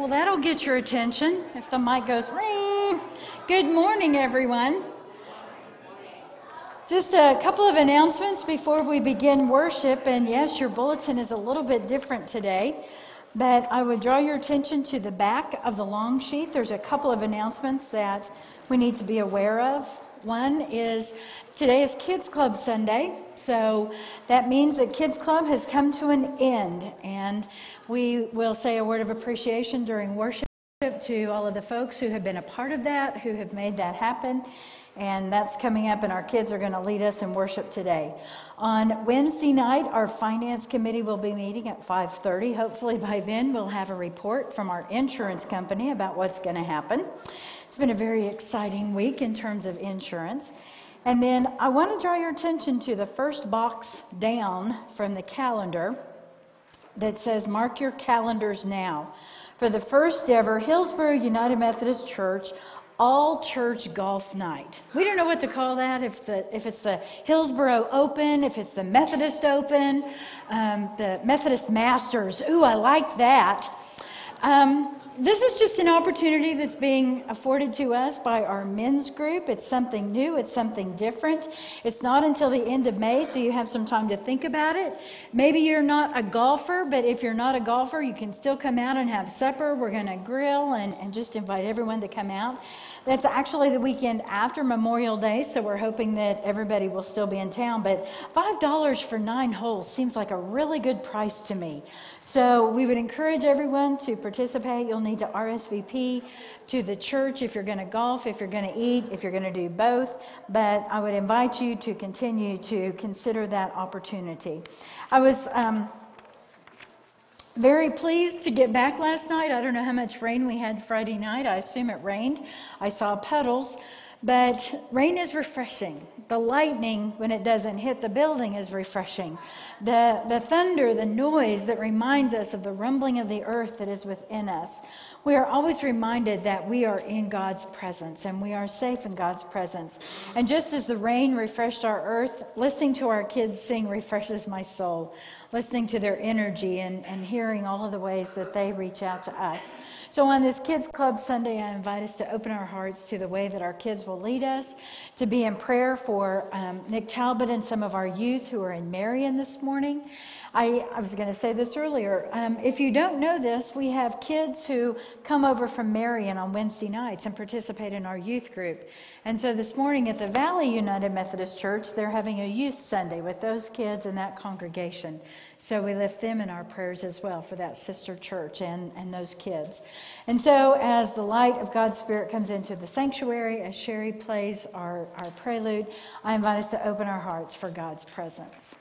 Well, that'll get your attention if the mic goes ring. Good morning, everyone. Just a couple of announcements before we begin worship. And yes, your bulletin is a little bit different today, but I would draw your attention to the back of the long sheet. There's a couple of announcements that we need to be aware of. One is today is Kids Club Sunday, so that means that Kids Club has come to an end, and we will say a word of appreciation during worship to all of the folks who have been a part of that, who have made that happen, and that's coming up, and our kids are going to lead us in worship today. On Wednesday night, our finance committee will be meeting at 5:30. Hopefully by then we'll have a report from our insurance company about what's going to happen. It's been a very exciting week in terms of insurance. And then I want to draw your attention to the first box down from the calendar that says, mark your calendars now, for the first ever Hillsboro United Methodist Church all-church golf night. We don't know what to call that, if it's the Hillsboro Open, if it's the Methodist Open, the Methodist Masters. Ooh, I like that. This is just an opportunity that's being afforded to us by our men's group. It's something new. It's something different. It's not until the end of May, so you have some time to think about it. Maybe you're not a golfer, but if you're not a golfer, you can still come out and have supper. We're going to grill and just invite everyone to come out. That's actually the weekend after Memorial Day, so we're hoping that everybody will still be in town. But $5 for 9 holes seems like a really good price to me. So we would encourage everyone to participate. You'll need to RSVP to the church if you're going to golf, if you're going to eat, if you're going to do both. But I would invite you to continue to consider that opportunity. I was very pleased to get back last night. I don't know how much rain we had Friday night. I assume it rained. I saw puddles. But rain is refreshing. The lightning, when it doesn't hit the building, is refreshing. The thunder, the noise that reminds us of the rumbling of the earth that is within us. We are always reminded that we are in God's presence and we are safe in God's presence. And just as the rain refreshed our earth, listening to our kids sing refreshes my soul. Listening to their energy and hearing all of the ways that they reach out to us. So on this Kids Club Sunday, I invite us to open our hearts to the way that our kids will lead us, to be in prayer for Nick Talbot and some of our youth who are in Marion this morning. I was going to say this earlier. If you don't know this, we have kids who come over from Marion on Wednesday nights and participate in our youth group. And so this morning at the Valley United Methodist Church, they're having a youth Sunday with those kids and that congregation. So we lift them in our prayers as well for that sister church and those kids. And so as the light of God's Spirit comes into the sanctuary, as Sherry plays our prelude, I invite us to open our hearts for God's presence.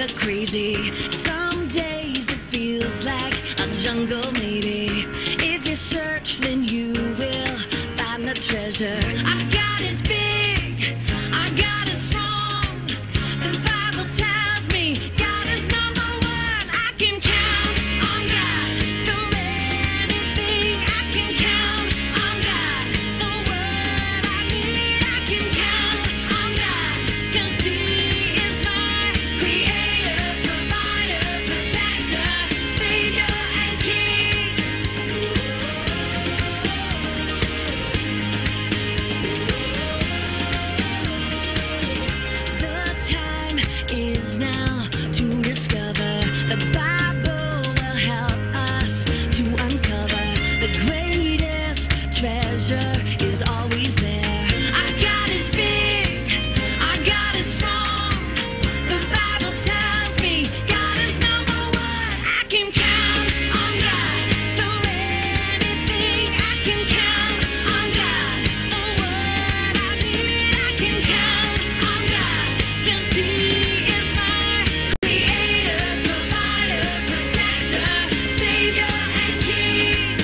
kinda crazy. Some days it feels like a jungle, maybe. If you search, then you will find the treasure. Our God is big, our God is strong. The Bible tells me God is number one. I can count on God through anything. I can count on God, the word I need. I can count on God, 'cause He is my creator, provider, protector, savior, and king. The time is now to discover. The Bible will help us to uncover the greatest treasure is always there. Our God is big, our God is strong. The Bible tells me God is number one. I can count on God through anything. I can count on God, the word I need. I can count on God, 'cause He is my creator, provider, protector, savior, and king.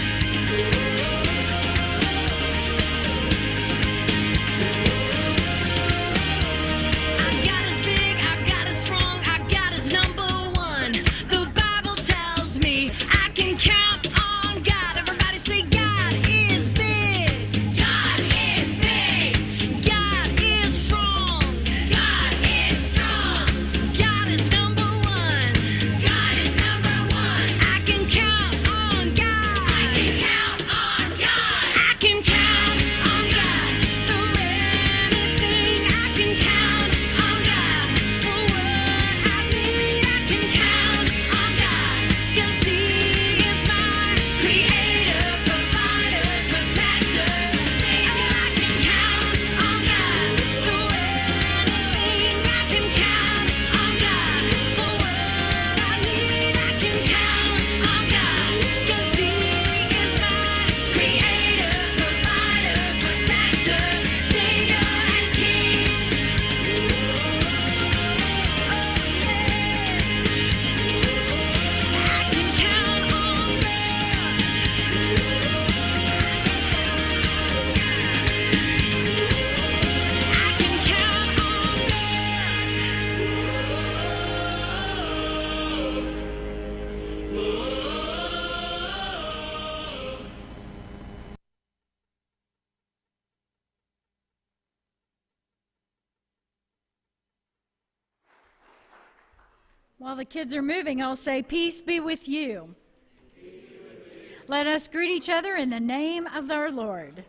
Our God is big, our God is strong, our God is number one. The Bible tells me I can count on God. Everybody say God is big. God is big. God is strong. God is strong. God is number one. God is number one. I can count on God. I can count on God. I can count on God through anything. I can count on God, the word I need. I can count on God, 'cause He is my creator, provider, protector, savior. I can count on God through anything. I can count on God, the word I need. I can count on God, 'cause He is my creator, provider, protector, savior, and king. I can count on God. I can count on While the kids are moving, I'll say, peace be with you. Let us greet each other in the name of our Lord.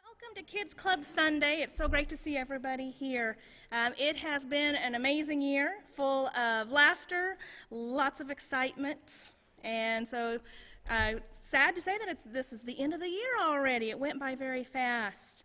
Welcome to Kids Club Sunday. It's so great to see everybody here. It has been an amazing year, full of laughter, lots of excitement, and so sad to say that this is the end of the year already. It went by very fast.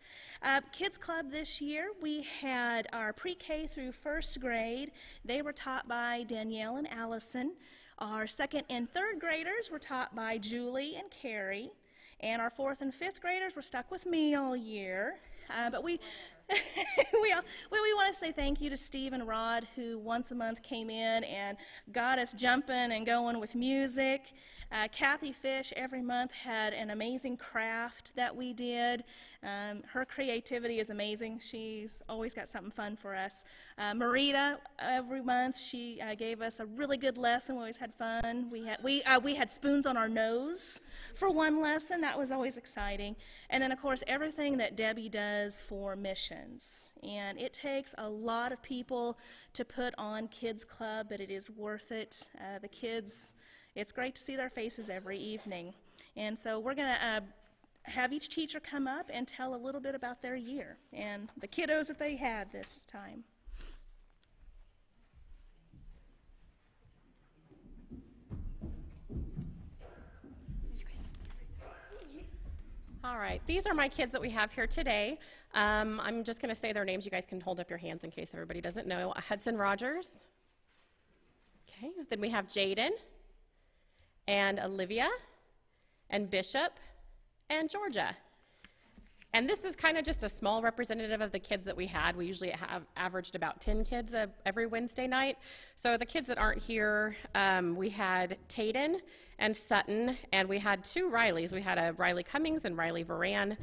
Kids Club this year, we had our pre-K through first grade. They were taught by Danielle and Allison. Our second and third graders were taught by Julie and Carrie. And our fourth and fifth graders were stuck with me all year. But we we want to say thank you to Steve and Rod, who once a month came in and got us jumping and going with music. Kathy Fish every month had an amazing craft that we did. Her creativity is amazing. She's always got something fun for us. Marita, every month, she gave us a really good lesson. We always had fun. We had spoons on our nose for one lesson. That was always exciting. And then, of course, everything that Debbie does for missions. And it takes a lot of people to put on Kids Club, but it is worth it. The kids, it's great to see their faces every evening. And so we're going to have each teacher come up and tell a little bit about their year and the kiddos that they had this time. All right, these are my kids that we have here today. I'm just going to say their names. You guys can hold up your hands in case everybody doesn't know. Hudson Rogers. Okay, then we have Jaden and Olivia and Bishop and Georgia. And this is kind of just a small representative of the kids that we had. We usually have averaged about 10 kids every Wednesday night. So the kids that aren't here, we had Tayden and Sutton, and we had two Rileys. We had a Riley Cummings and Riley Varan,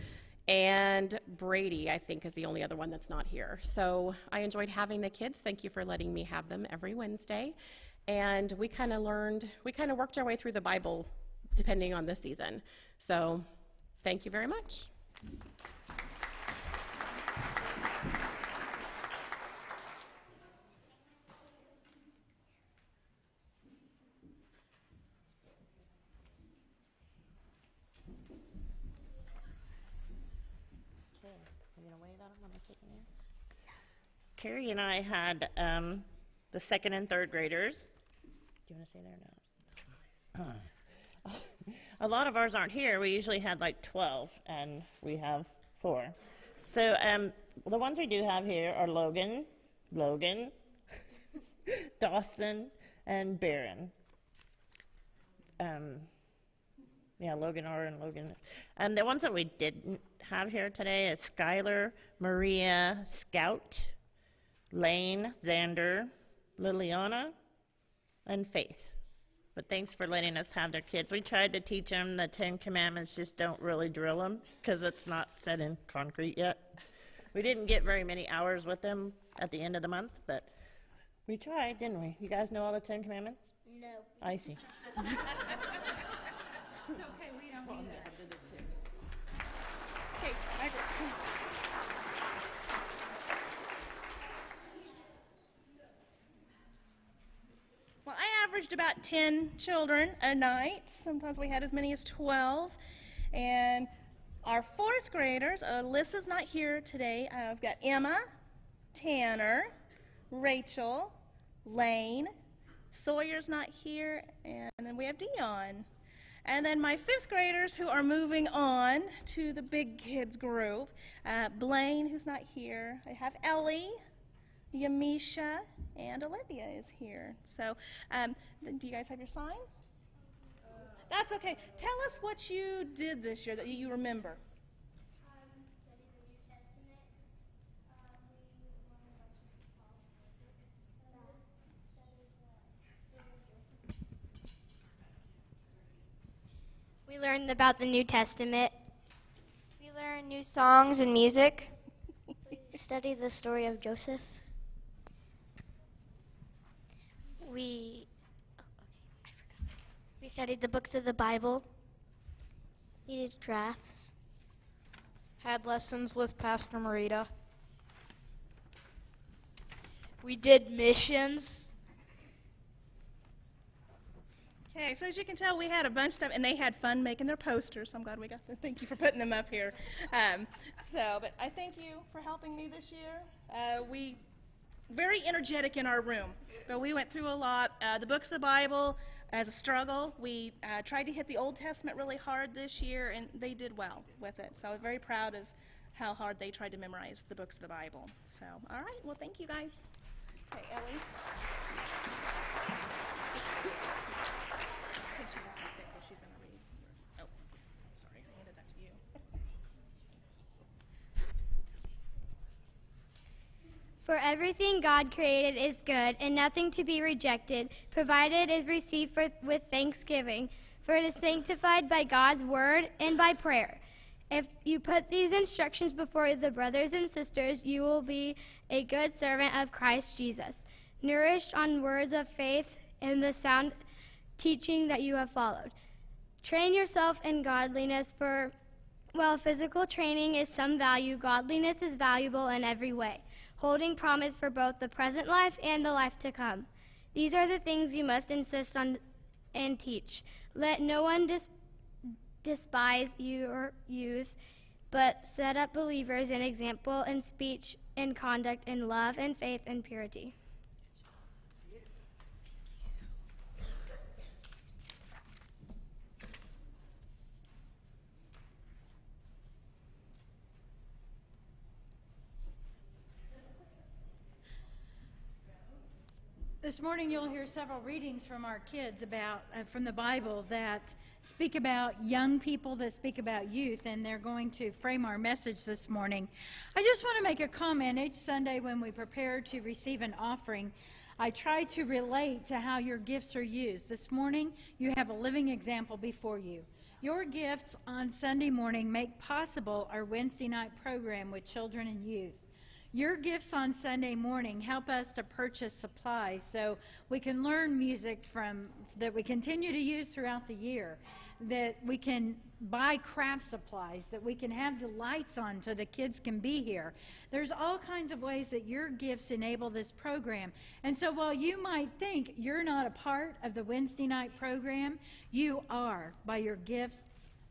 and Brady, I think, is the only other one that's not here. So I enjoyed having the kids. Thank you for letting me have them every Wednesday. And we kind of worked our way through the Bible depending on the season. So thank you very much. Carrie and I had the second and third graders. Do you want to say their names? A lot of ours aren't here. We usually had like 12, and we have 4. So the ones we do have here are Logan, Dawson, and Barron. Yeah, Logan R and Logan. And the ones that we didn't have here today is Skylar, Maria, Scout, Lane, Xander, Liliana, and Faith. But thanks for letting us have their kids. We tried to teach them the 10 Commandments, just don't really drill them because it's not set in concrete yet. We didn't get very many hours with them at the end of the month, but we tried, didn't we? You guys know all the 10 Commandments? No. I see. It's okay, we don't need that. Okay, Margaret, come on. Well, I averaged about 10 children a night. Sometimes we had as many as 12. And our 4th graders, Alyssa's not here today. I've got Emma, Tanner, Rachel, Lane, Sawyer's not here, and then we have Dion. And then my 5th graders who are moving on to the big kids group, Blaine, who's not here. I have Ellie, Yamisha, and Olivia is here. So do you guys have your signs? That's okay. Tell us what you did this year that you remember. We learned about the New Testament. We learned new songs and music. We studied the story of Joseph. We studied the books of the Bible. We did crafts. Had lessons with Pastor Marita. We did missions. Okay, so as you can tell, we had a bunch of stuff, and they had fun making their posters. So I'm glad we got them. Thank you for putting them up here. But I thank you for helping me this year. We very energetic in our room, but we went through a lot. The books of the Bible as a struggle. We tried to hit the Old Testament really hard this year, and they did well with it. So I was very proud of how hard they tried to memorize the books of the Bible. So, all right, well, thank you guys. Okay, Ellie. She's just gonna stay because she's gonna read. Oh, sorry, I handed that to you. For everything God created is good, and nothing to be rejected, provided it is received with thanksgiving, for it is sanctified by God's word and by prayer. If you put these instructions before the brothers and sisters, you will be a good servant of Christ Jesus, nourished on words of faith and the sound teaching that you have followed. Train yourself in godliness, for while physical training is some value, godliness is valuable in every way, holding promise for both the present life and the life to come. These are the things you must insist on and teach. Let no one despise your youth, but set up believers an example in speech and conduct, in love and faith and purity. This morning you'll hear several readings from our kids about from the Bible that speak about young people, that speak about youth, and they're going to frame our message this morning. I just want to make a comment. Each Sunday when we prepare to receive an offering, I try to relate to how your gifts are used. This morning you have a living example before you. Your gifts on Sunday morning make possible our Wednesday night program with children and youth. Your gifts on Sunday morning help us to purchase supplies so we can learn music that we continue to use throughout the year, that we can buy craft supplies, that we can have the lights on so the kids can be here. There's all kinds of ways that your gifts enable this program. And so while you might think you're not a part of the Wednesday night program, you are by your gifts,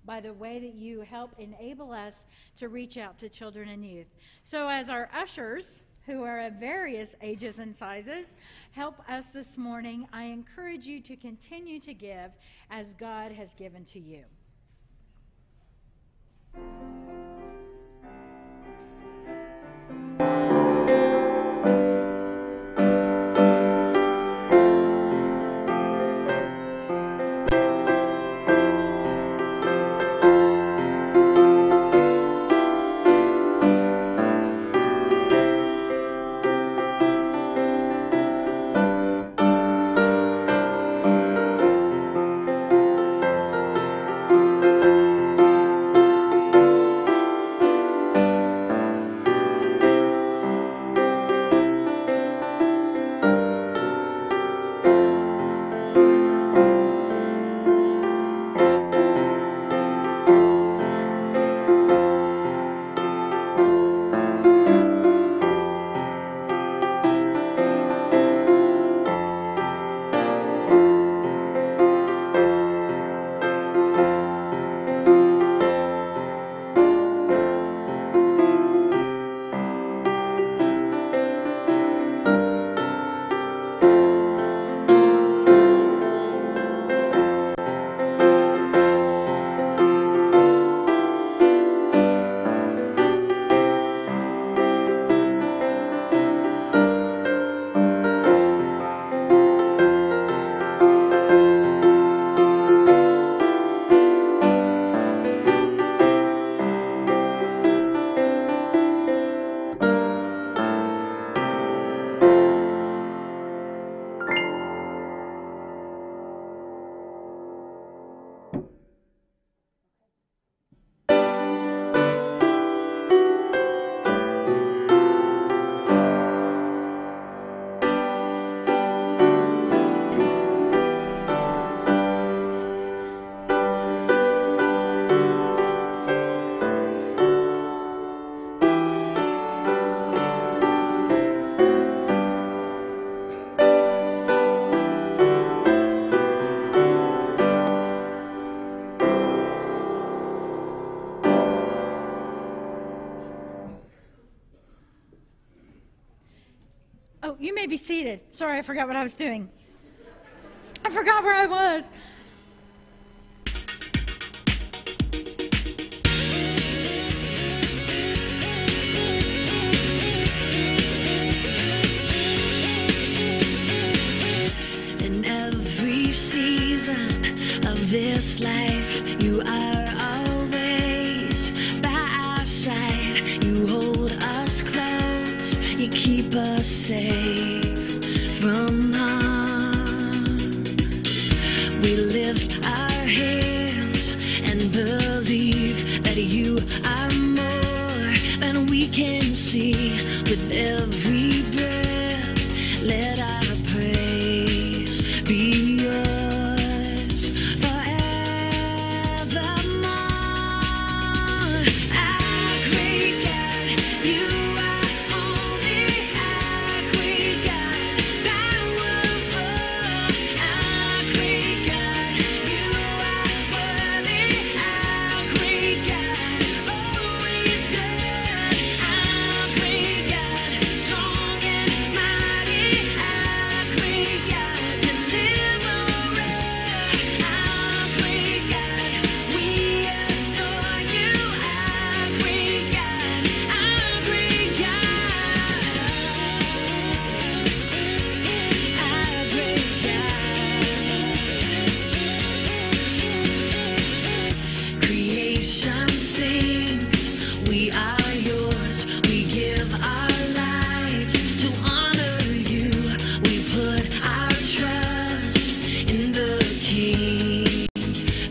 by the way that you help enable us to reach out to children and youth. So as our ushers, who are of various ages and sizes, help us this morning, I encourage you to continue to give as God has given to you. Oh, you may be seated. Sorry, I forgot what I was doing. I forgot where I was. In every season of this life, you are always by our side. You hold us close, you keep us We lift our hands and believe that you are more than we can see. With every breath, let our praise be yours forevermore. Our great God, you are holy. Our great God, powerful. Our great God, you are worthy. Our great God is always good. Our great God, strong and mighty. Our great God, deliverer. Our great God, we adore you. Our great God, our great God, our great God. Creation sings, we are yours. We give our lives to honor you. We put our trust in the King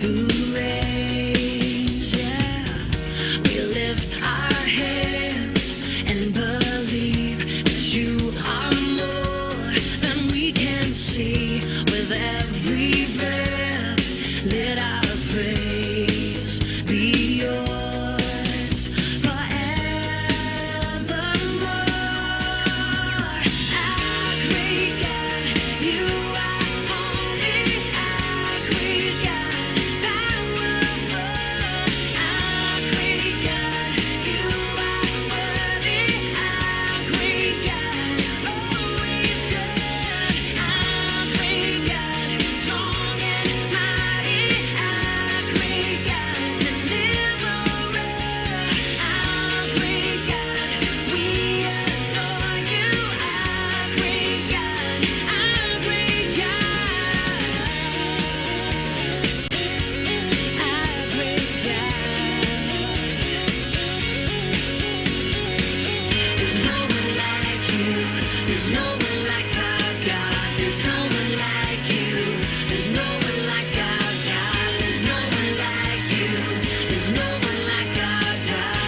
who reigns. Yeah, we lift our hands and believe that you are more than we can see. With every breath, let our praise be yours forevermore. Our great God, you are holy. Our great God, powerful. Our great God, you are worthy. Our great God is always good. Our great God, strong and mighty. Our great God, deliverer. Our great God, we adore you. Our great God, our great God, our great God. There's no one like you. There's no one like our God. There's no one like you. There's no one like our God. There's no one like you. There's no one like our God.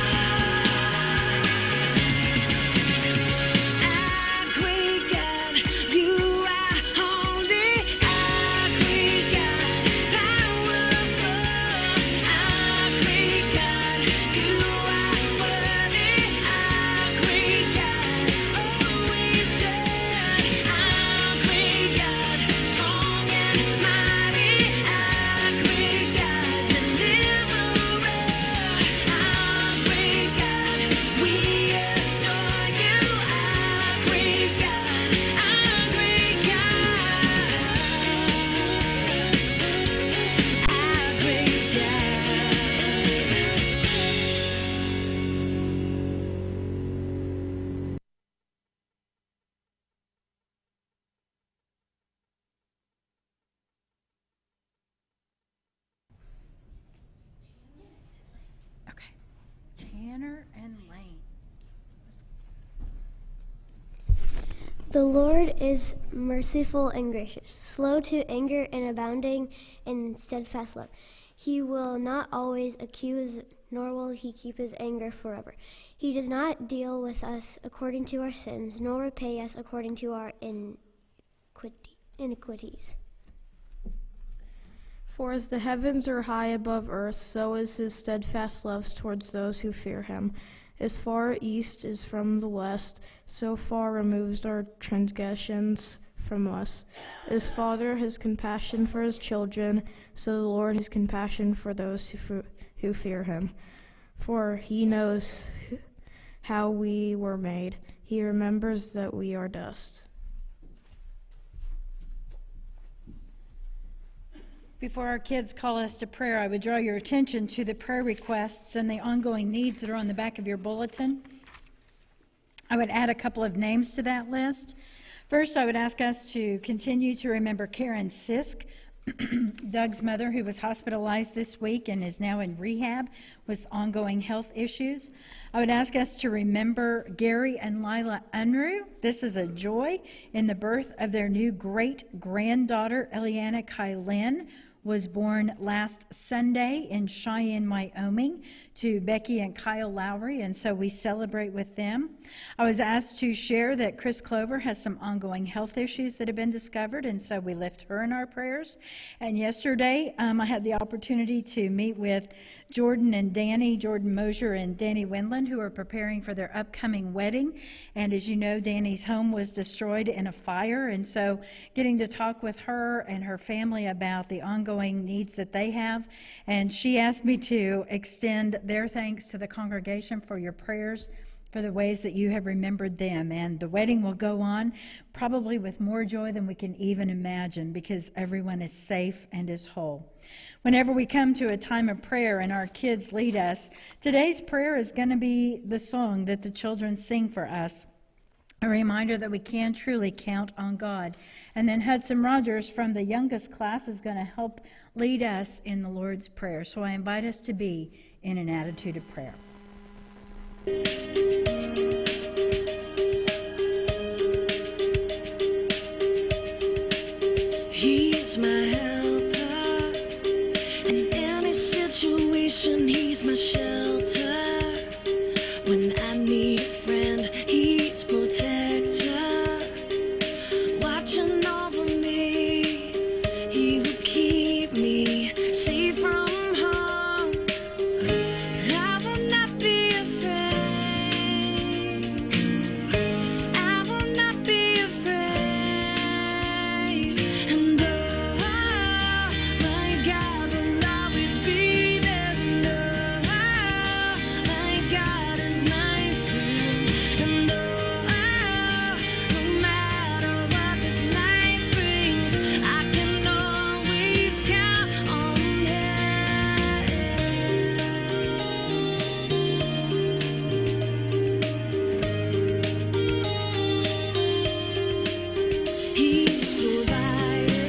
Our great God, you are holy. Our great God, powerful. Our great God, you are worthy. Our great God is always good. Our great God, strong and mighty. Our great God, deliverer. Our great God, we adore you. Our great God, our great God, our great God. Okay. Tanner and Lane. The Lord is merciful and gracious, slow to anger and abounding in steadfast love. He will not always accuse, nor will he keep his anger forever. He does not deal with us according to our sins, nor repay us according to our iniquities. For as the heavens are high above earth, so is his steadfast love towards those who fear him. As far east is from the west, so far removes our transgressions from us. As Father has compassion for his children, so the Lord has compassion for those who fear him. For he knows how we were made. He remembers that we are dust. Before our kids call us to prayer, I would draw your attention to the prayer requests and the ongoing needs that are on the back of your bulletin. I would add a couple of names to that list. First, I would ask us to continue to remember Karen Sisk, Doug's mother, who was hospitalized this week and is now in rehab with ongoing health issues. I would ask us to remember Gary and Lila Unruh. This is a joy in the birth of their new great-granddaughter, Eliana Kylin, was born last Sunday in Cheyenne, Wyoming, to Becky and Kyle Lowry, and so we celebrate with them. I was asked to share that Chris Clover has some ongoing health issues that have been discovered, and so we lift her in our prayers. And yesterday, I had the opportunity to meet with Jordan Mosier and Danny Wendland, who are preparing for their upcoming wedding. And as you know, Danny's home was destroyed in a fire, and so getting to talk with her and her family about the ongoing needs that they have. And she asked me to extend their thanks to the congregation for your prayers, for the ways that you have remembered them. And the wedding will go on probably with more joy than we can even imagine, because everyone is safe and is whole. Whenever we come to a time of prayer and our kids lead us, today's prayer is going to be the song that the children sing for us, a reminder that we can truly count on God. And then Hudson Rogers from the youngest class is going to help lead us in the Lord's Prayer. So I invite us to be in an attitude of prayer. He's my helper in any situation. He's my shelter when I need a friend. He's protector, watching over me. He will keep me safe from harm. I will not be afraid. I will not be afraid. And my God will always be there. And my God is my friend. And no matter what this life brings, I can always count on He's provided,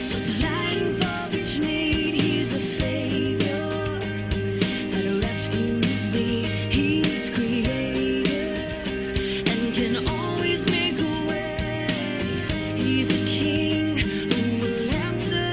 supplying for each need. He's a savior that rescues me. He's created and can always make a way. He's a king who will answer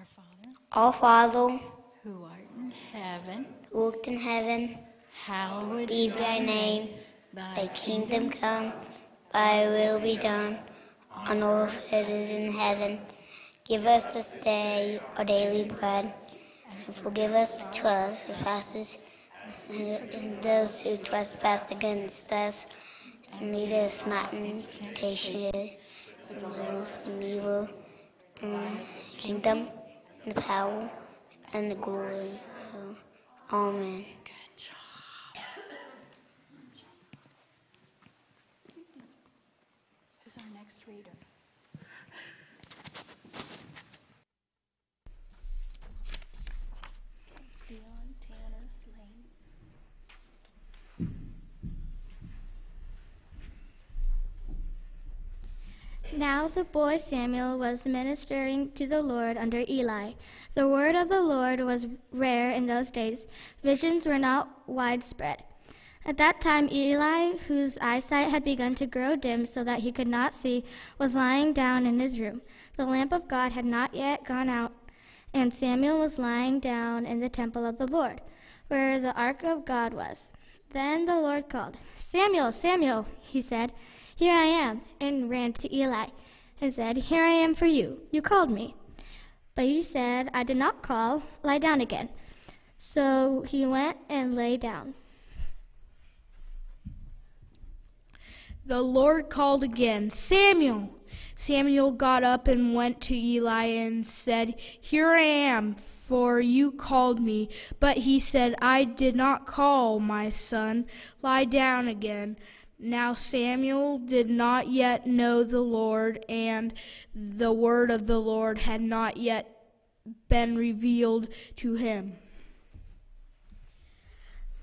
Our Father, Our Father, who art in heaven, who art in heaven, hallowed be thy name. Thy kingdom come, thy will be done, on earth as it is in heaven. Give us this day our daily bread, and forgive us the trespasses, and those who trespass against us, and lead us not into temptation, but deliver us from evil. And the kingdom, and the power, and the glory. Amen. Good job. Who's our next reader? Dion, Tanner, Lane. Now the boy Samuel was ministering to the Lord under Eli. The word of the Lord was rare in those days. Visions were not widespread. At that time, Eli, whose eyesight had begun to grow dim so that he could not see, was lying down in his room. The lamp of God had not yet gone out, and Samuel was lying down in the temple of the Lord, where the ark of God was. Then the Lord called, "Samuel, Samuel," he said. "Here I am," and ran to Eli and said, "Here I am for you. You called me." But he said, "I did not call. Lie down again." So he went and lay down. The Lord called again, "Samuel." Samuel got up and went to Eli and said, "Here I am, for you called me." But he said, "I did not call, my son. Lie down again." Now Samuel did not yet know the Lord, and the word of the Lord had not yet been revealed to him.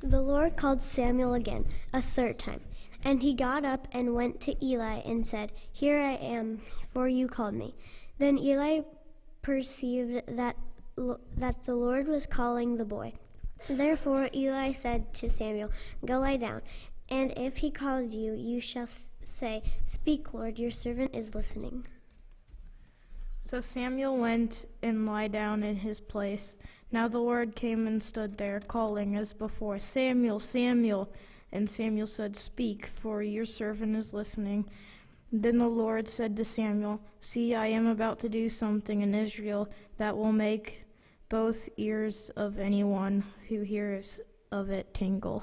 The Lord called Samuel again, a third time. And he got up and went to Eli and said, "Here I am, for you called me." Then Eli perceived that the Lord was calling the boy. Therefore Eli said to Samuel, "Go lie down, and if he calls you, you shall say, 'Speak, Lord, your servant is listening.'" So Samuel went and lay down in his place. Now the Lord came and stood there, calling as before, "Samuel, Samuel." And Samuel said, "Speak, for your servant is listening." Then the Lord said to Samuel, "See, I am about to do something in Israel that will make both ears of anyone who hears of it tingle."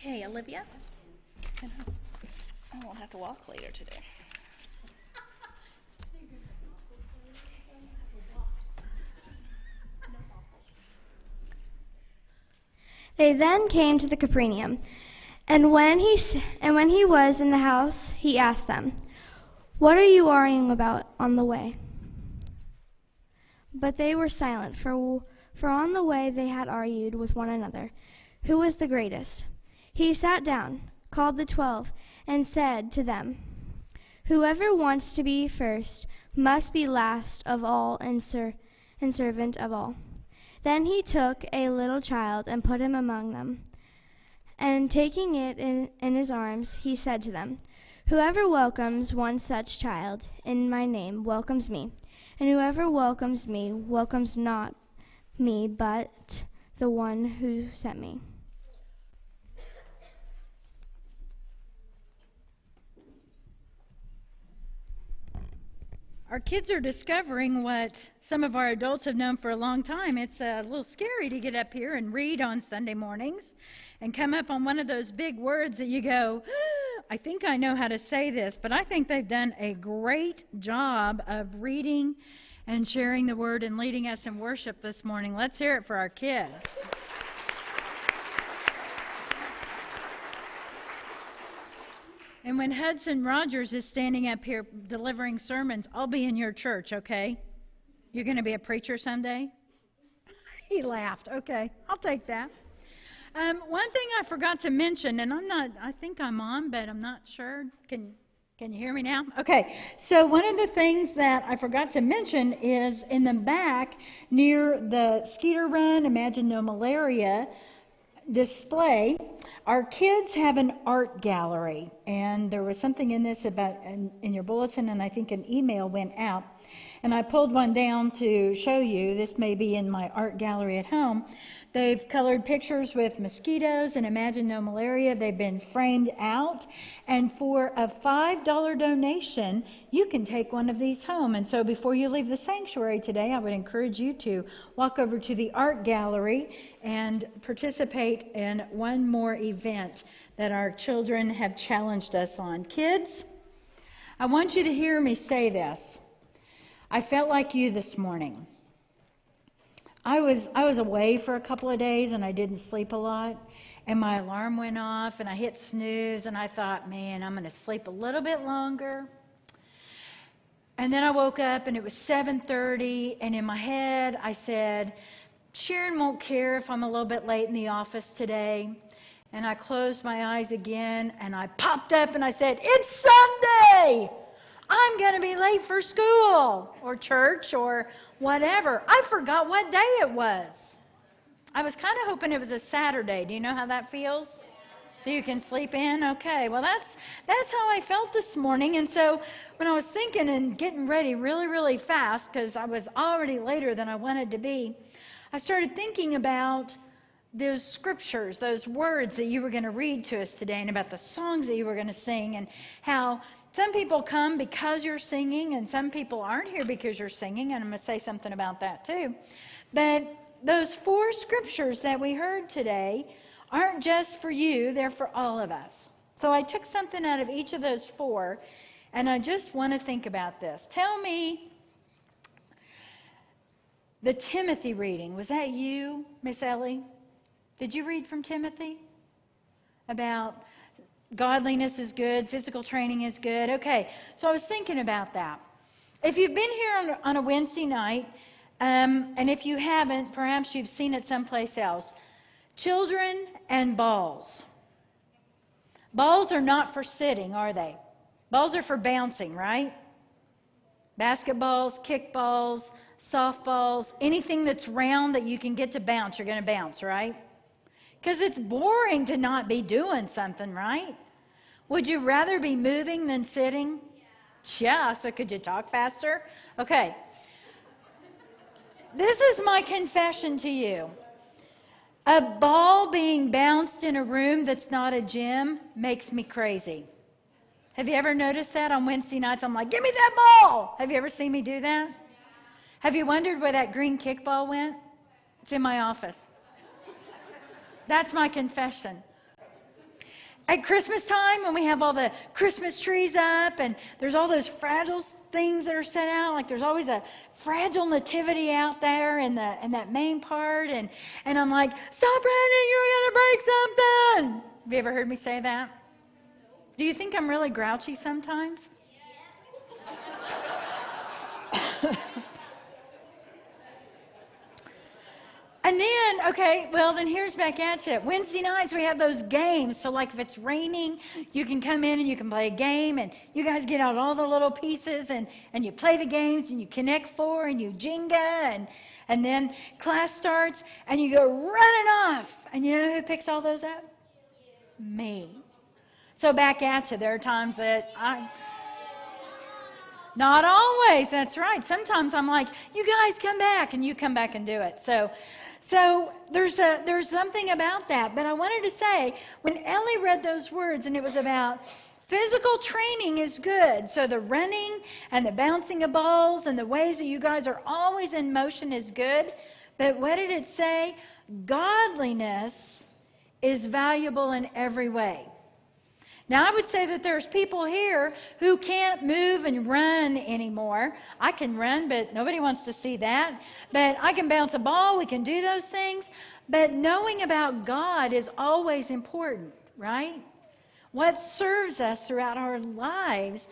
Okay, Olivia. I won't have to walk later today. They then came to the Capernaum, and when he was in the house, he asked them, "What are you arguing about on the way?" But they were silent, for on the way they had argued with one another, who was the greatest. He sat down. called the 12 and said to them, "Whoever wants to be first must be last of all and servant of all." Then he took a little child and put him among them. And taking it in his arms, he said to them, "Whoever welcomes one such child in my name welcomes me. And whoever welcomes me welcomes not me, but the one who sent me." Our kids are discovering what some of our adults have known for a long time. It's a little scary to get up here and read on Sunday mornings and come up on one of those big words that you go, I think I know how to say this, but I think they've done a great job of reading and sharing the word and leading us in worship this morning. Let's hear it for our kids. And when Hudson Rogers is standing up here delivering sermons, I'll be in your church, okay? You're going to be a preacher someday? He laughed. Okay, I'll take that. One thing I forgot to mention, and I think I'm on, but I'm not sure. Can you hear me now? Okay, so one of the things that I forgot to mention is in the back near the Skeeter Run, Imagine No Malaria display, our kids have an art gallery, and there was something in this about in your bulletin, and I think an email went out, and I pulled one down to show you. This may be in my art gallery at home. They've colored pictures with mosquitoes and Imagine No Malaria. They've been framed out, and for a $5 donation, you can take one of these home. And so before you leave the sanctuary today, I would encourage you to walk over to the art gallery and participate in one more event that our children have challenged us on. Kids, I want you to hear me say this. I felt like you this morning. I was away for a couple of days and I didn't sleep a lot, and my alarm went off and I hit snooze and I thought, man, I'm going to sleep a little bit longer. And then I woke up and it was 7:30, and in my head I said, Sharon won't care if I'm a little bit late in the office today. And I closed my eyes again and I popped up and I said, it's Sunday! I'm going to be late for school or church or whatever. I forgot what day it was. I was kind of hoping it was a Saturday. Do you know how that feels? So you can sleep in? Okay, well that's how I felt this morning. And so when I was thinking and getting ready really, really fast, because I was already later than I wanted to be, I started thinking about those scriptures, those words that you were going to read to us today, and about the songs that you were going to sing, and how some people come because you're singing, and some people aren't here because you're singing, and I'm going to say something about that too. But those 4 scriptures that we heard today aren't just for you, they're for all of us. So I took something out of each of those 4, and I just want to think about this. Tell me, the Timothy reading, was that you, Miss Ellie? Did you read from Timothy? About godliness is good, physical training is good. Okay, so I was thinking about that. If you've been here on a Wednesday night, and if you haven't, perhaps you've seen it someplace else. Children and balls. Balls are not for sitting, are they? Balls are for bouncing, right? Basketballs, kickballs, softballs, anything that's round that you can get to bounce, you're going to bounce, right? Because it's boring to not be doing something, right? Would you rather be moving than sitting? Yeah, so could you talk faster? Okay. This is my confession to you. A ball being bounced in a room that's not a gym makes me crazy. Have you ever noticed that on Wednesday nights? I'm like, give me that ball. Have you ever seen me do that? Have you wondered where that green kickball went? It's in my office. That's my confession. At Christmas time, when we have all the Christmas trees up and there's all those fragile things that are set out, like there's always a fragile nativity out there in that main part, and I'm like, stop running, you're going to break something. Have you ever heard me say that? Do you think I'm really grouchy sometimes? And then, okay, well, then here's back at you. Wednesday nights, we have those games. So, like, if it's raining, you can come in and you can play a game, and you guys get out all the little pieces, and you play the games, and you connect four, and you Jenga, and then class starts, and you go running off. And you know who picks all those up? Me. So, back at you. There are times that not always, that's right. Sometimes I'm like, you guys come back, and you come back and do it. So there's something about that. But I wanted to say, when Ellie read those words, and it was about physical training is good. So the running and the bouncing of balls and the ways that you guys are always in motion is good. But what did it say? Godliness is valuable in every way. Now, I would say that there's people here who can't move and run anymore. I can run, but nobody wants to see that. But I can bounce a ball. We can do those things. But knowing about God is always important, right? What serves us throughout our lives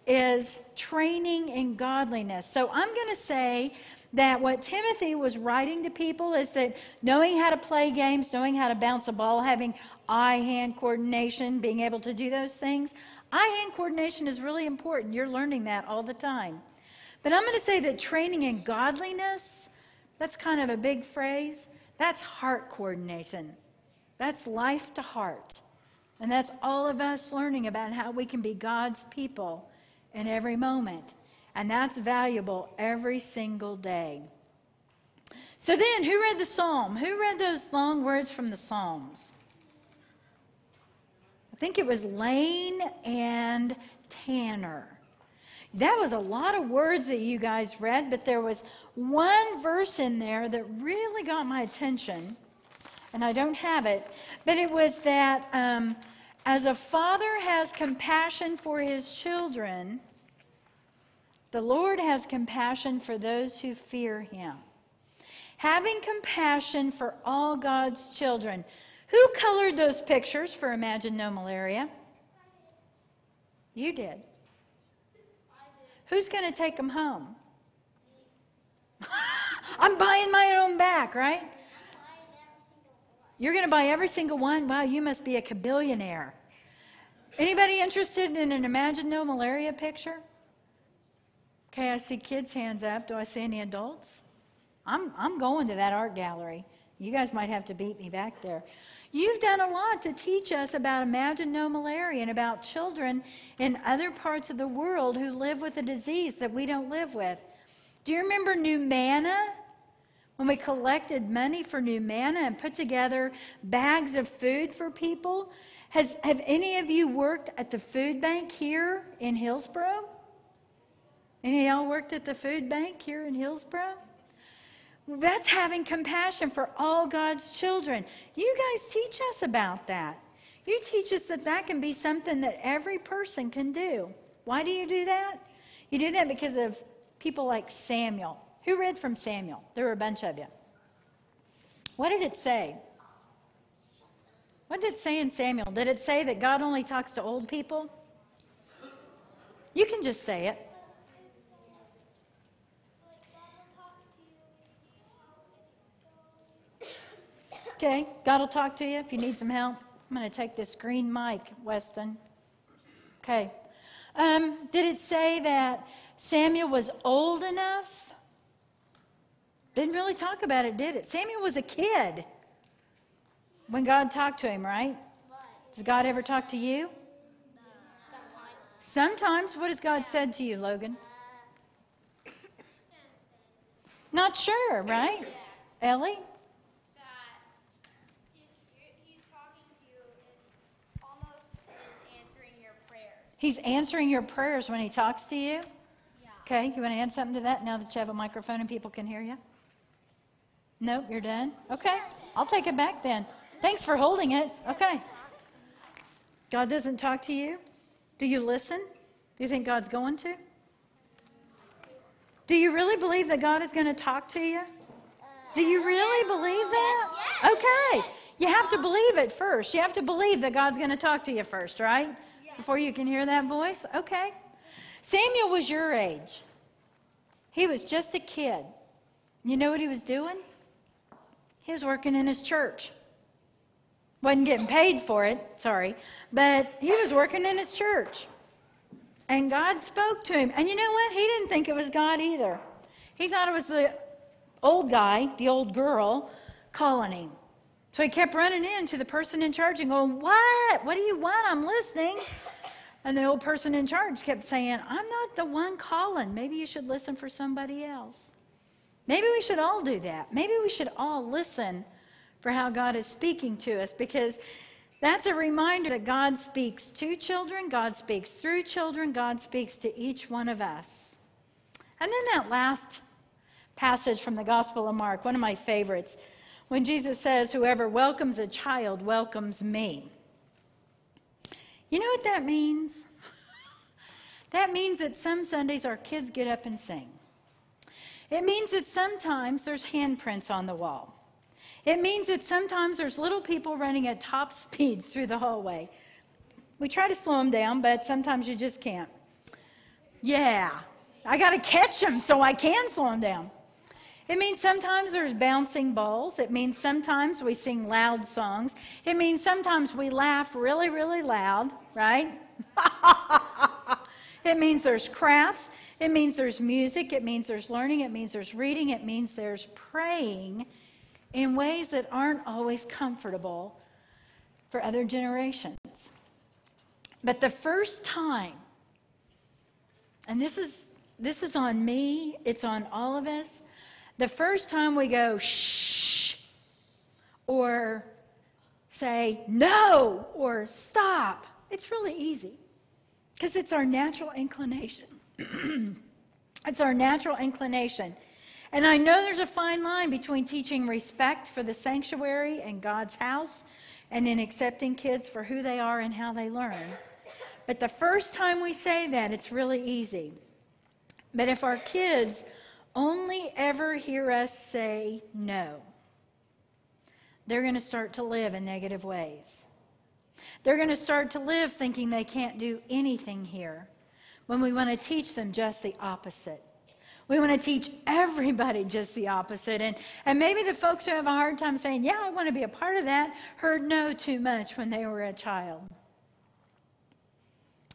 is training in godliness. So I'm going to say that what Timothy was writing to people is that knowing how to play games, knowing how to bounce a ball, having eye-hand coordination, being able to do those things, eye-hand coordination is really important. You're learning that all the time. But I'm going to say that training in godliness, that's kind of a big phrase. That's heart coordination. That's life to heart. And that's all of us learning about how we can be God's people in every moment. And that's valuable every single day. So then, who read the psalm? Who read those long words from the Psalms? I think it was Lane and Tanner. That was a lot of words that you guys read, but there was one verse in there that really got my attention, and I don't have it, but it was that as a father has compassion for his children, the Lord has compassion for those who fear him. Having compassion for all God's children. Who colored those pictures for Imagine No Malaria? You did. Who's going to take them home? I'm buying my own back, right? You're going to buy every single one? Wow, you must be a kabillionaire. Anybody interested in an Imagine No Malaria picture? Okay, I see kids' hands up. Do I see any adults? I'm going to that art gallery. You guys might have to beat me back there. You've done a lot to teach us about Imagine No Malaria and about children in other parts of the world who live with a disease that we don't live with. Do you remember New Manna? When we collected money for New Manna and put together bags of food for people? Have any of you worked at the food bank here in Hillsboro? Any of y'all worked at the food bank here in Hillsboro? That's having compassion for all God's children. You guys teach us about that. You teach us that that can be something that every person can do. Why do you do that? You do that because of people like Samuel. Who read from Samuel? There were a bunch of you. What did it say? What did it say in Samuel? Did it say that God only talks to old people? You can just say it. Okay, God will talk to you if you need some help. I'm going to take this green mic, Weston. Okay. Did it say that Samuel was old enough? Didn't really talk about it, did it? Samuel was a kid when God talked to him, right? Does God ever talk to you? Sometimes. What has God said to you, Logan? Not sure, right? Ellie? He's answering your prayers when he talks to you? Yeah. Okay, you want to add something to that now that you have a microphone and people can hear you? Nope, you're done? Okay, I'll take it back then. Thanks for holding it. Okay. God doesn't talk to you? Do you listen? Do you think God's going to? Do you really believe that God is going to talk to you? Do you really believe that? Okay. You have to believe it first. You have to believe that God's going to talk to you first, right? Before you can hear that voice? Okay. Samuel was your age. He was just a kid. You know what he was doing? He was working in his church. Wasn't getting paid for it, sorry, but he was working in his church. And God spoke to him. And you know what? He didn't think it was God either. He thought it was the old guy, the old girl, calling him. So he kept running into the person in charge and going, "What? What do you want? I'm listening." And the old person in charge kept saying, "I'm not the one calling. Maybe you should listen for somebody else." Maybe we should all do that. Maybe we should all listen for how God is speaking to us, because that's a reminder that God speaks to children, God speaks through children, God speaks to each one of us. And then that last passage from the Gospel of Mark, one of my favorites, when Jesus says, "Whoever welcomes a child welcomes me." You know what that means? That means that some Sundays our kids get up and sing. It means that sometimes there's handprints on the wall. It means that sometimes there's little people running at top speeds through the hallway. We try to slow them down, but sometimes you just can't. Yeah, I got to catch them so I can slow them down. It means sometimes there's bouncing balls. It means sometimes we sing loud songs. It means sometimes we laugh really, really loud, right? It means there's crafts. It means there's music. It means there's learning. It means there's reading. It means there's praying in ways that aren't always comfortable for other generations. But the first time, and this is on me, it's on all of us, the first time we go shh, or say no, or stop, it's really easy, because it's our natural inclination. It's our natural inclination. And I know there's a fine line between teaching respect for the sanctuary and God's house and in accepting kids for who they are and how they learn. But the first time we say that, it's really easy. But if our kids only ever hear us say no, they're going to start to live in negative ways. They're going to start to live thinking they can't do anything here, when we want to teach them just the opposite. We want to teach everybody just the opposite. And maybe the folks who have a hard time saying, "Yeah, I want to be a part of that," heard no too much when they were a child.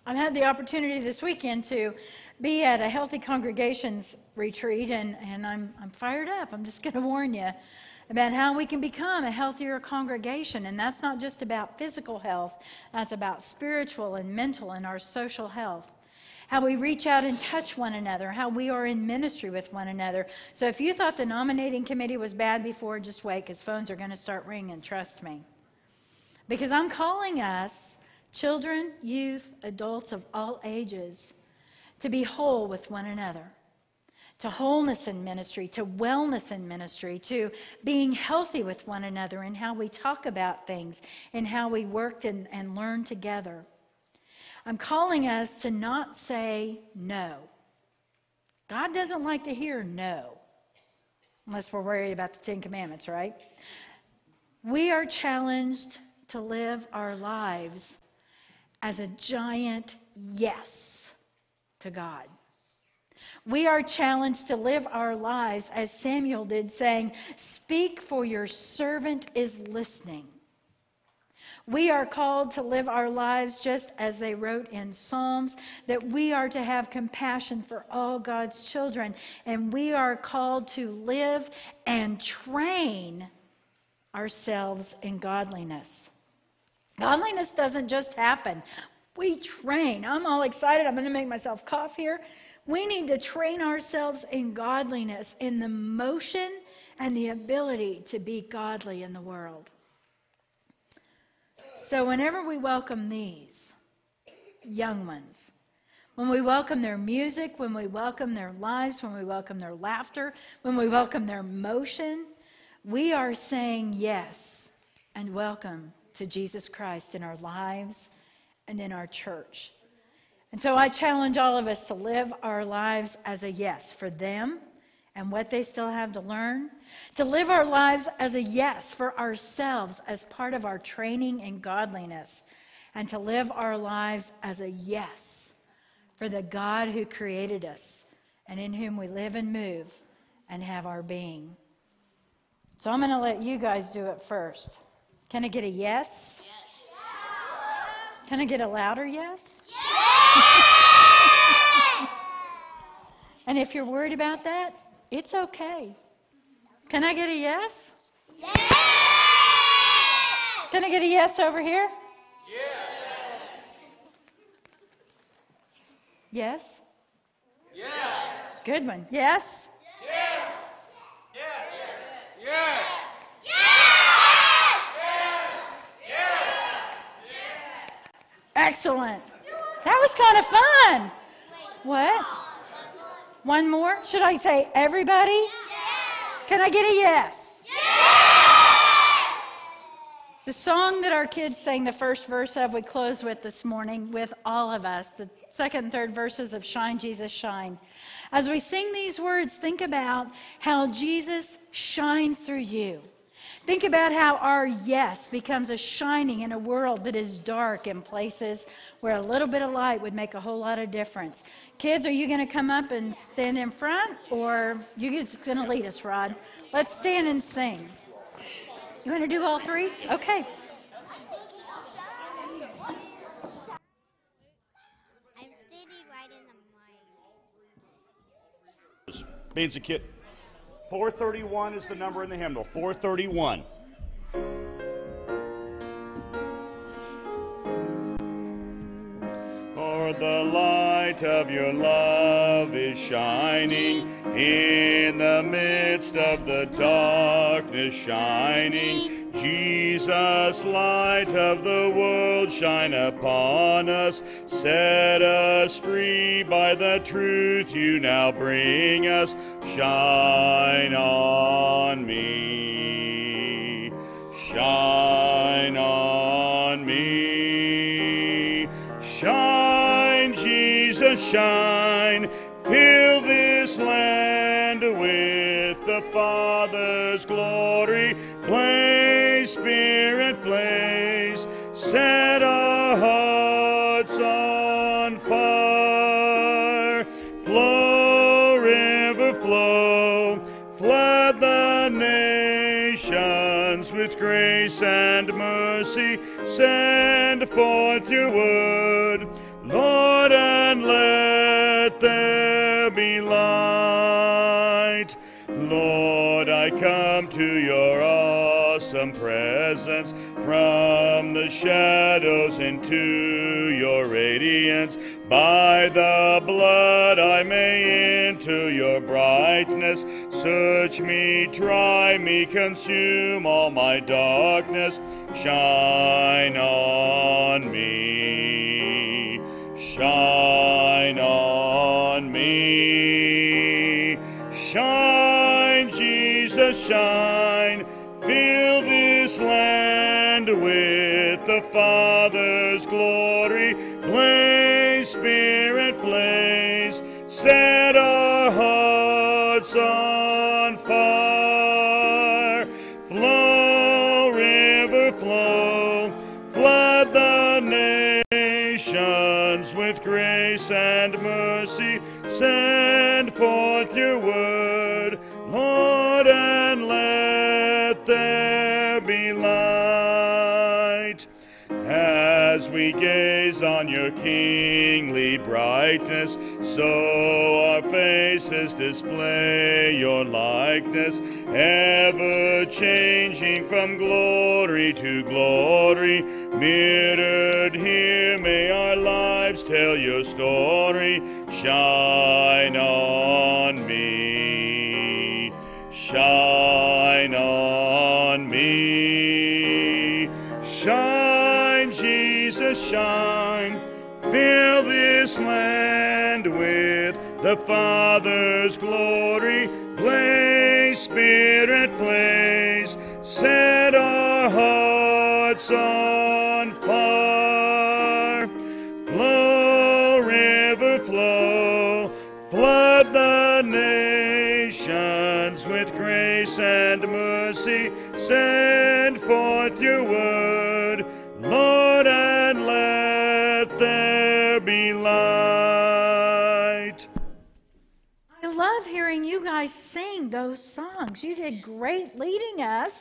I've had the opportunity this weekend to be at a Healthy Congregations retreat, and I'm fired up. I'm just going to warn you about how we can become a healthier congregation. And that's not just about physical health. That's about spiritual and mental and our social health. How we reach out and touch one another, how we are in ministry with one another. So if you thought the nominating committee was bad before, just wait, because phones are going to start ringing, trust me. Because I'm calling us, children, youth, adults of all ages, to be whole with one another, to wholeness in ministry, to wellness in ministry, to being healthy with one another in how we talk about things and how we work and learn together. I'm calling us to not say no. God doesn't like to hear no, unless we're worried about the Ten Commandments, right? We are challenged to live our lives as a giant yes to God. We are challenged to live our lives as Samuel did, saying, "Speak, for your servant is listening." We are called to live our lives just as they wrote in Psalms, that we are to have compassion for all God's children, and we are called to live and train ourselves in godliness. Godliness doesn't just happen. We train. I'm all excited. I'm going to make myself cough here. We need to train ourselves in godliness, in the motion and the ability to be godly in the world. So whenever we welcome these young ones, when we welcome their music, when we welcome their lives, when we welcome their laughter, when we welcome their motion, we are saying yes and welcome to Jesus Christ in our lives and in our church. And so I challenge all of us to live our lives as a yes for them and what they still have to learn, to live our lives as a yes for ourselves as part of our training in godliness, and to live our lives as a yes for the God who created us and in whom we live and move and have our being. So I'm going to let you guys do it first. Can I get a yes? Can I get a louder yes? And if you're worried about that, it's okay. Can I get a yes? Yes! Can I get a yes over here? Yes. Yes? Yes. Good one. Yes? Yes. Yes. Yes. Yes. Excellent. That was kind of fun. What? One more? Should I say everybody? Yes. Can I get a yes? Yes. The song that our kids sang the first verse of, we close with this morning with all of us, the second and third verses of Shine, Jesus, Shine. As we sing these words, think about how Jesus shines through you. Think about how our yes becomes a shining in a world that is dark in places where a little bit of light would make a whole lot of difference. Kids, are you going to come up and stand in front, or you're just going to lead us, Rod? Let's stand and sing. You want to do all three? Okay. I'm standing right in the mic. Means a kid. 431 is the number in the hymnal. 431. For the light of your love is shining in the midst of the darkness shining. Jesus, light of the world, shine upon us. Set us free by the truth you now bring us. Shine on me. Shine on me. Shine, Jesus, shine. Fill this land with the Father's glory. Blaze, Spirit, blaze. Set our hearts on fire. Flow, river, flow. Flood the nations with grace and mercy. Send forth your word, Lord, and let there be light. Lord, I come to your awesome presence, from the shadows into your radiance. By the blood I may into your brightness. Search me, try me, consume all my darkness. Shine on me. Shine on me. Shine, Jesus, shine. Fill this land with the Father's glory. Blaze, Spirit, blaze. Set our hearts on fire. Flow, river, flow. Flood the nations with grace and mercy. Send forth your word, Lord, and let there be light. As we gaze on your kingly brightness, so our faces display your likeness, ever changing from glory to glory. Mirrored here, may our lives tell your story. Shine on me. Shine on me. Shine, Jesus, shine. Fill this land with the Father's glory. Blaze, Spirit, blaze. Set our hearts on fire. Flow, river, flow. Flood the nations with grace and mercy. Send forth your word, Lord, and let there be light. I love hearing you guys guys sing those songs. You did great leading us.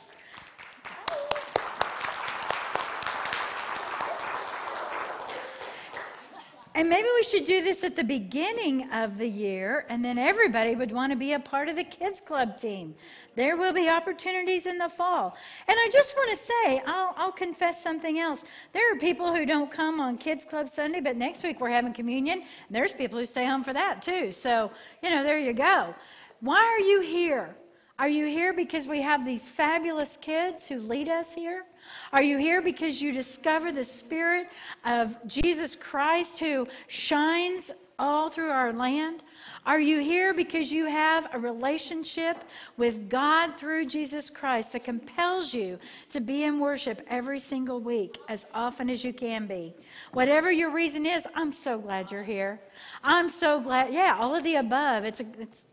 And maybe we should do this at the beginning of the year, and then everybody would want to be a part of the kids club team. There will be opportunities in the fall. And I just want to say, I'll confess something else. There are people who don't come on Kids Club Sunday, but next week we're having communion. And there's people who stay home for that too. So, there you go. Why are you here? Are you here because we have these fabulous kids who lead us here? Are you here because you discover the Spirit of Jesus Christ who shines all through our land? Are you here because you have a relationship with God through Jesus Christ that compels you to be in worship every single week as often as you can be? Whatever your reason is, I'm so glad you're here. I'm so glad. Yeah, all of the above.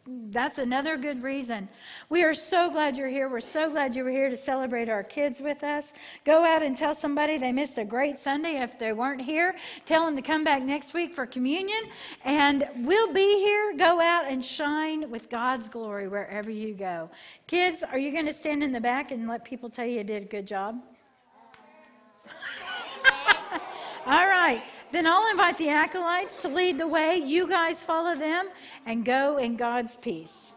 That's another good reason. We are so glad you're here. We're so glad you were here to celebrate our kids with us. Go out and tell somebody they missed a great Sunday. If they weren't here, tell them to come back next week for communion. And we'll be here. Go out and shine with God's glory wherever you go. Kids, are you going to stand in the back and let people tell you did a good job? All right. Then I'll invite the acolytes to lead the way. You guys follow them and go in God's peace.